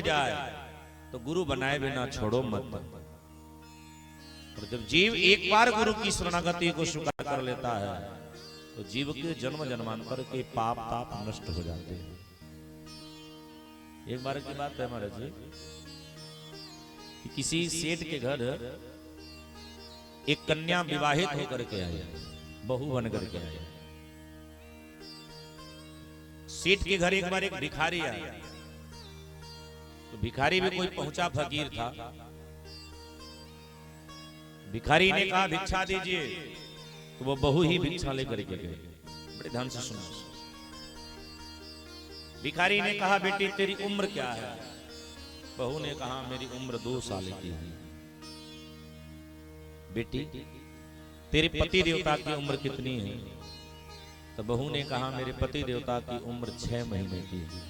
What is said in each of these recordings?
जाए तो गुरु बनाए बिना छोड़ो मत। और जब जीव एक बार गुरु की शरणागति को स्वीकार कर लेता है तो जीव के जन्म जन्मांतर के पाप ताप नष्ट हो जाते हैं। एक बार की बात है महाराज जी कि किसी सेठ के घर एक कन्या विवाहित होकर के आई, बहू बन करके आई। सेठ के घर एक बार एक भिखारी आया, तो भिखारी भी कोई पहुंचा फकीर था। भिखारी ने कहा भिक्षा दीजिए, तो वो बहू ही भिक्षा लेकर के गए। बड़े ध्यान से सुनो। भिखारी ने कहा बेटी तेरी उम्र क्या है? बहू ने कहा मेरी उम्र 2 साल की है। बेटी तेरे पति देवता की उम्र कितनी है? तो बहू ने कहा मेरे पति देवता की उम्र 6 महीने की है।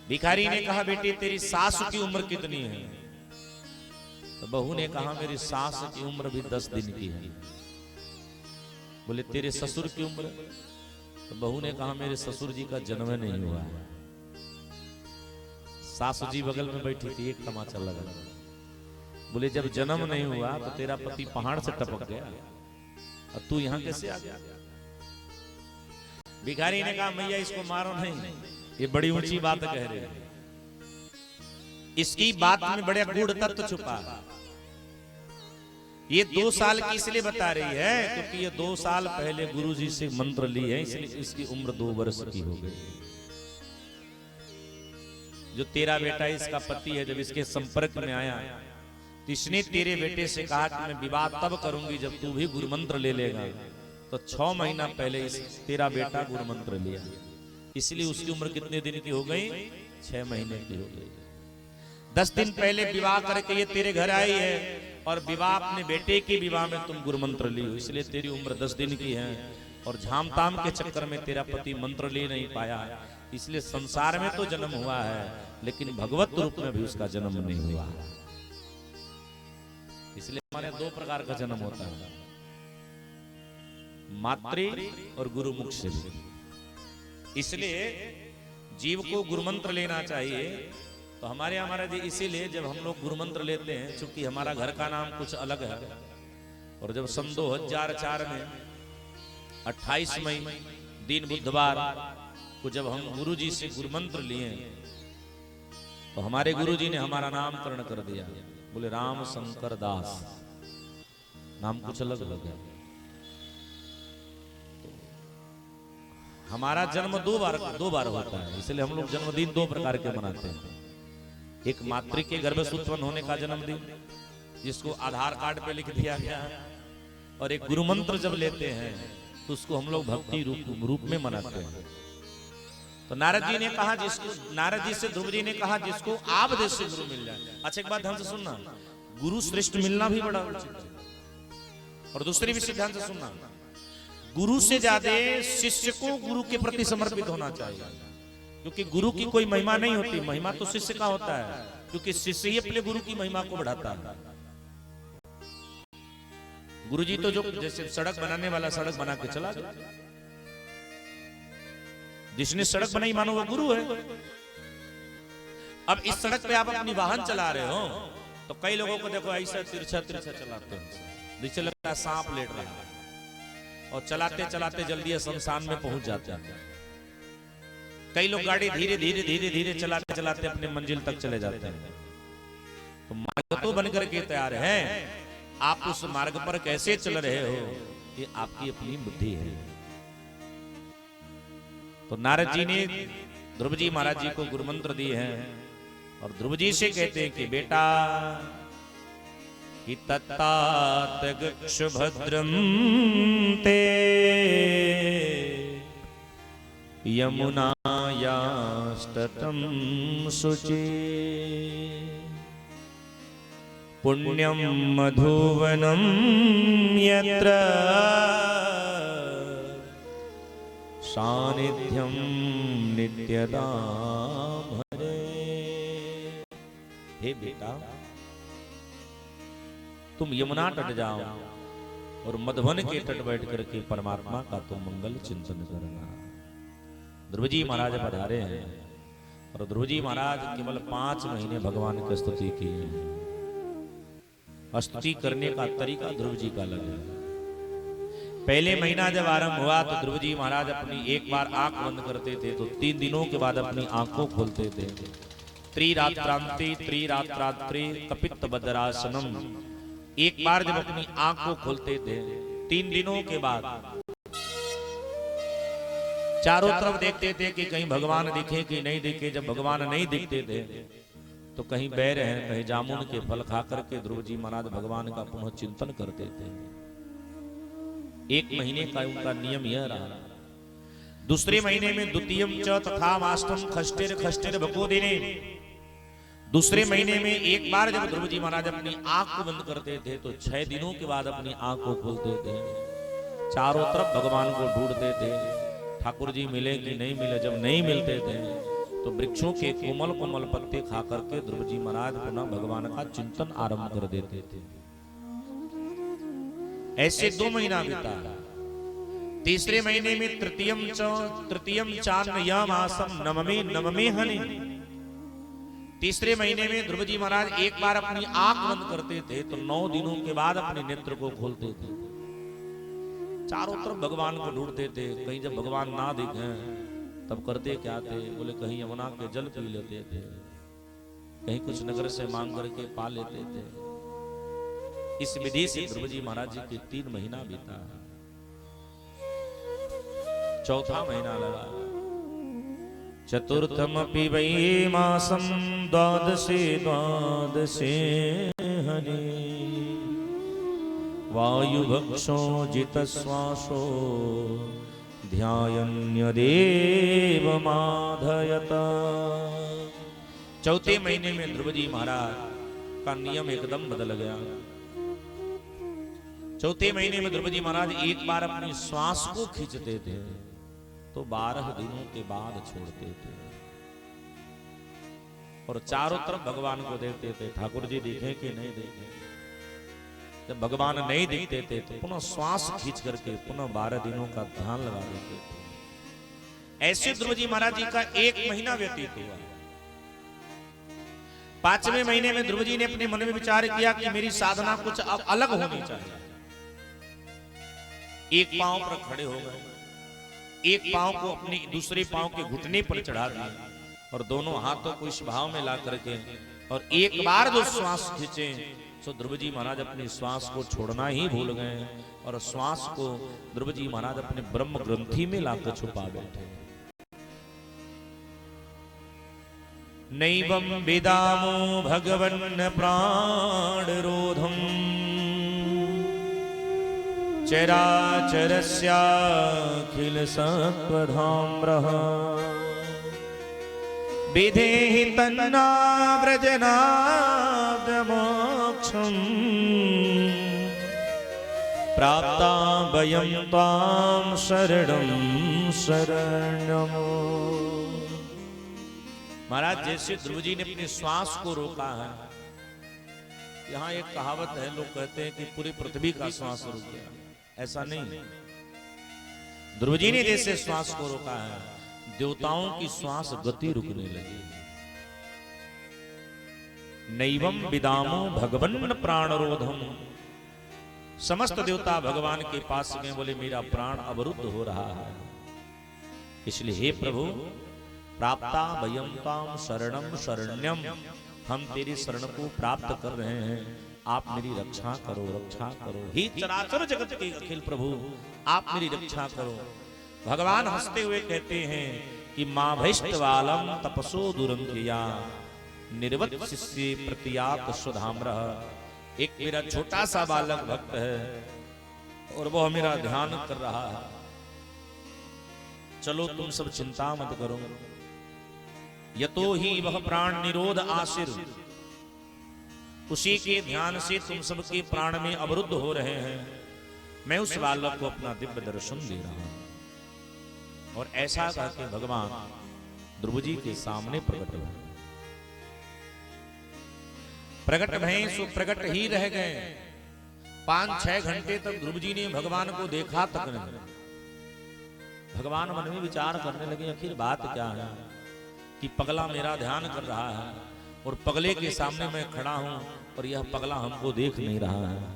भिखारी ने कहा बेटी तेरी सास की उम्र कितनी है? तो बहू ने कहा मेरी सास की उम्र भी 10 दिन की है। बोले तेरे ससुर की उम्र? तो बहू ने कहा मेरे ससुर जी का जन्म नहीं हुआ है। सासू जी बगल में बैठी थी, एक तमाचा लगा। बोले जब जन्म नहीं हुआ तो तेरा पति पहाड़ से टपक गया और तू यहां कैसे आ गया? भिखारी ने कहा मैया इसको मारो नहीं, ये बड़ी ऊंची बात कह रहे हैं। इसकी बात में बड़े गूढ़ तत्व छुपा है। ये 2 साल की इसलिए बता रही है क्योंकि ये 2 साल पहले गुरुजी से मंत्र ली है, इसलिए इसकी उम्र 2 वर्ष की हो गई। जो तेरा बेटा इसका पति है, जब इसके संपर्क में आया तो इसने तेरे बेटे से कहा कि मैं विवाह तब करूंगी जब तू भी गुरु मंत्र ले लेगा। तो 6 महीना पहले तेरा बेटा गुरु मंत्र लिया, इसलिए उसकी उम्र कितने दिन की हो गई? 6 महीने की हो गई। 10 दिन पहले विवाह करके ये तेरे घर आई है और विवाह अपने बेटे के विवाह में तुम गुरु मंत्र ली हो, इसलिए तेरी उम्र 10 दिन की है। और झाम ताम के चक्कर में तेरा पति मंत्र ले नहीं पाया, इसलिए संसार में तो जन्म हुआ है लेकिन भगवत रूप में भी उसका जन्म नहीं हुआ। इसलिए हमारे 2 प्रकार का जन्म होता है, मातृ और गुरु मुख से। इसलिए जीव को गुरु मंत्र लेना चाहिए। तो हमारा जी इसीलिए जब हम लोग गुरु मंत्र लेते हैं, चूंकि हमारा घर का नाम कुछ अलग है, और जब सन 2004 में 28 मई दिन बुधवार को जब हम गुरुजी से गुरु मंत्र लिए तो हमारे गुरुजी ने हमारा नामकरण कर दिया। बोले राम शंकर दास, नाम कुछ अलग हो गया। हमारा जन्म 2 बार होता है, इसलिए हम लोग जन्मदिन 2 प्रकार के मनाते हैं। एक मातृ के गर्भ से उत्पन्न होने का जन्मदिन, जिसको आधार कार्ड पे लिख दिया गया है, और एक गुरु मंत्र जब लेते हैं तो उसको हम लोग भक्ति रूप में मनाते हैं। तो नारद जी ने कहा नारद जी से ध्रुव जी ने कहा जिसको आप देश से गुरु मिल जाए। अच्छा एक बात ध्यान से सुनना, गुरु श्रेष्ठ मिलना भी बड़ा उचित है। और दूसरी भी ध्यान से सुनना, गुरु से ज्यादा शिष्य को गुरु के प्रति समर्पित होना चाहिए, क्योंकि गुरु की कोई महिमा नहीं होती, महिमा तो शिष्य का होता है, क्योंकि शिष्य ही अपने गुरु की महिमा को बढ़ाता है। गुरुजी तो जो जैसे सड़क बनाने वाला सड़क बना के चला गया, जिसने सड़क बनाई मानो वो गुरु है। अब इस सड़क पे आप अपनी वाहन चला रहे हो तो कई लोगों को देखो ऐसा तिरछा चलाते हैं, नीचे लगता है सांप लेट रहा है, और चलाते चलाते जल्दी शमशान में पहुंच जाते हैं। कई लोग गाड़ी धीरे धीरे चलाते चलाते अपने मंजिल तक चले जाते हैं। तो मार्ग तो बनकर के तैयार है, आप उस मार्ग पर कैसे चल रहे हो ये आपकी अपनी बुद्धि है। तो नारद जी ने ध्रुव जी महाराज जी को गुरु मंत्र दिए हैं, और ध्रुव जी से कहते हैं कि बेटा कि तत्तात गच्छभद्रं ते यमुनायास्तटं शुचि पुण्यं मधुवनं यत्र सानिध्यं नित्यदां हरे। हे बेटा तुम यमुना तट जाओ और मधुवन के तट बैठ करके परमात्मा का तुम मंगल चिंतन करना। ध्रुव जी महाराज पधारे हैं और ध्रुव जी महाराज केवल 5 महीने भगवान की स्तुति की है। स्तुति करने का तरीका ध्रुव जी का अलग है। पहले महीना जब आरंभ हुआ तो ध्रुव जी महाराज अपनी एक बार आंख बंद करते थे तो 3 दिनों के बाद अपनी आंखों खोलते थे। त्रिरात्रांति त्रिरात्रात्रि कपित बद्रासनम। एक बार जब अपनी आंख को खोलते थे 3 दिनों के बाद चारों तरफ देखते थे कि कहीं भगवान दिखे कि नहीं दिखे। जब भगवान नहीं दिखते थे तो कहीं बैर हैं, कहीं जामुन के फल खा करके ध्रुव जी महाराज भगवान का पुनः चिंतन करते थे। 1 महीने का उनका नियम यह रहा। दूसरे महीने में द्वितीयम च तथा माष्टम खष्टिर खष्टिर भकोदिने। दूसरे महीने में एक बार जब ध्रुव जी महाराज अपनी आंख को बंद करते थे तो 6 दिनों के बाद अपनी आंख को खोलते थे। चारों तरफ भगवान को ढूंढते थे, ठाकुर जी मिले कि नहीं मिले। जब नहीं मिलते थे तो वृक्षों के कोमल कोमल पत्ते खा करके ध्रुव जी महाराज पुनः भगवान का चिंतन आरंभ कर देते थे। ऐसे 2 महीना बीता। तीसरे महीने में तृतीयम चान्यमासम नवमे नवमे हनि। तीसरे महीने में ध्रुव जी महाराज एक बार अपनी आंख बंद करते थे तो 9 दिनों के बाद अपने नेत्र को खोलते थे। चारों तरफ भगवान को ढूंढते थे। कहीं जब भगवान ना दिखे तब करते क्या थे, बोले कहीं यमुना के जल पी लेते थे, कहीं कुछ नगर से मांग करके पा लेते थे। इस विधि से ध्रुव जी महाराज जी के 3 महीना बीता। चौथा महीना लगा। चतुर्थमपि वै मासं द्वादशे द्वादशे हनि। वायुभक्षो जितश्वासो ध्यायन्यदेवमाधयत। चौथे महीने में ध्रुव जी महाराज का नियम एकदम बदल गया। चौथे महीने में ध्रुव जी महाराज एक बार अपनी श्वास को खींचते थे तो 12 दिनों के बाद छोड़ते थे और चारों तरफ भगवान को देखते थे, ठाकुर जी दिखे कि नहीं दिखे। जब भगवान नहीं दिखते थे तो पुनः श्वास खींच करके पुनः 12 दिनों का ध्यान लगा देते थे। ऐसे ध्रुव जी महाराज जी का 1 महीना व्यतीत हुआ। 5वें महीने में ध्रुव जी ने अपने मन में विचार किया कि मेरी साधना कुछ अब अलग होनी चाहिए। एक पांव पर खड़े हो गए, एक पांव को अपने दूसरे पांव के घुटने पर चढ़ा दिया और दोनों हाथों को इस भाव में ला करके और एक बार जो श्वास खींचे तो ध्रुव जी महाराज अपनी श्वास को छोड़ना ही भूल गए और श्वास को ध्रुव जी महाराज अपने ब्रह्म ग्रंथि में लाकर छुपा बैठे। नैवं वेदामो भगवन् प्राणरोधम चराचरस्याखिल सत्त्वधाम्रः। विधेहि तन्नाव्रजनाद्यमोक्षम् प्राप्ता वयं त्वां शरणं शरणम्। महाराज जैसे ध्रुव जी ने अपनी श्वास को रोका है, यहाँ एक कहावत है, लोग कहते हैं कि पूरी पृथ्वी का श्वास रुक गया। ऐसा नहीं। ध्रुव जी ने जैसे श्वास को रोका है, देवताओं की श्वास गति रुकने लगी। नैवं विदामो भगवन् प्राणरोधम। समस्त देवता भगवान के पास गए, बोले मेरा प्राण अवरुद्ध हो रहा है, इसलिए हे प्रभु प्राप्ता वयं त्वां शरणं शरण्यम। हम तेरी शरण को प्राप्त कर रहे हैं, आप मेरी रक्षा करो, रक्षा करो। हे चराचर जगत के अखिल प्रभु आप मेरी रक्षा करो। भगवान हंसते हुए कहते हैं कि मां भैष्टवालम तपसो दुरंतिया निर्वत शिष्य प्रतियात सुधाम्रः। एक मेरा छोटा सा बालक भक्त है और वह मेरा ध्यान कर रहा है। चलो तुम सब चिंता मत करो। यतो ही वह प्राण निरोध आशिर, उसी के ध्यान से तुम सबके प्राण में अवरुद्ध हो रहे हैं। मैं उस बालक को अपना दिव्य दर्शन दे रहा हूं। और ऐसा कहकर भगवान ध्रुव जी के सामने प्रकट हुए। प्रकट भय सो प्रकट ही रह गए। 5-6 घंटे तक ध्रुव जी ने भगवान को देखा तक नहीं। भगवान मन में विचार करने लगे, आखिर बात क्या है। कि पगला मेरा ध्यान कर रहा है और पगले के सामने मैं खड़ा हूं और यह पगला हमको देख नहीं रहा है।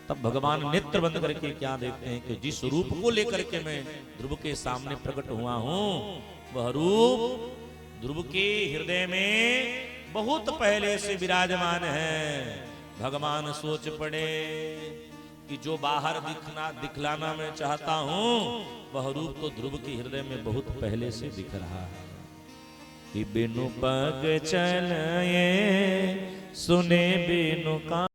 तब भगवान नेत्र बंद करके क्या देखते हैं कि जिस रूप को लेकर के मैं ध्रुव के सामने प्रकट हुआ हूं, वह रूप ध्रुव के हृदय में बहुत पहले से विराजमान है। भगवान सोच पड़े कि जो बाहर दिखलाना मैं चाहता हूं, वह रूप तो ध्रुव के हृदय में बहुत पहले से दिख रहा है। कि बिनु पग चलए सुने बिनु का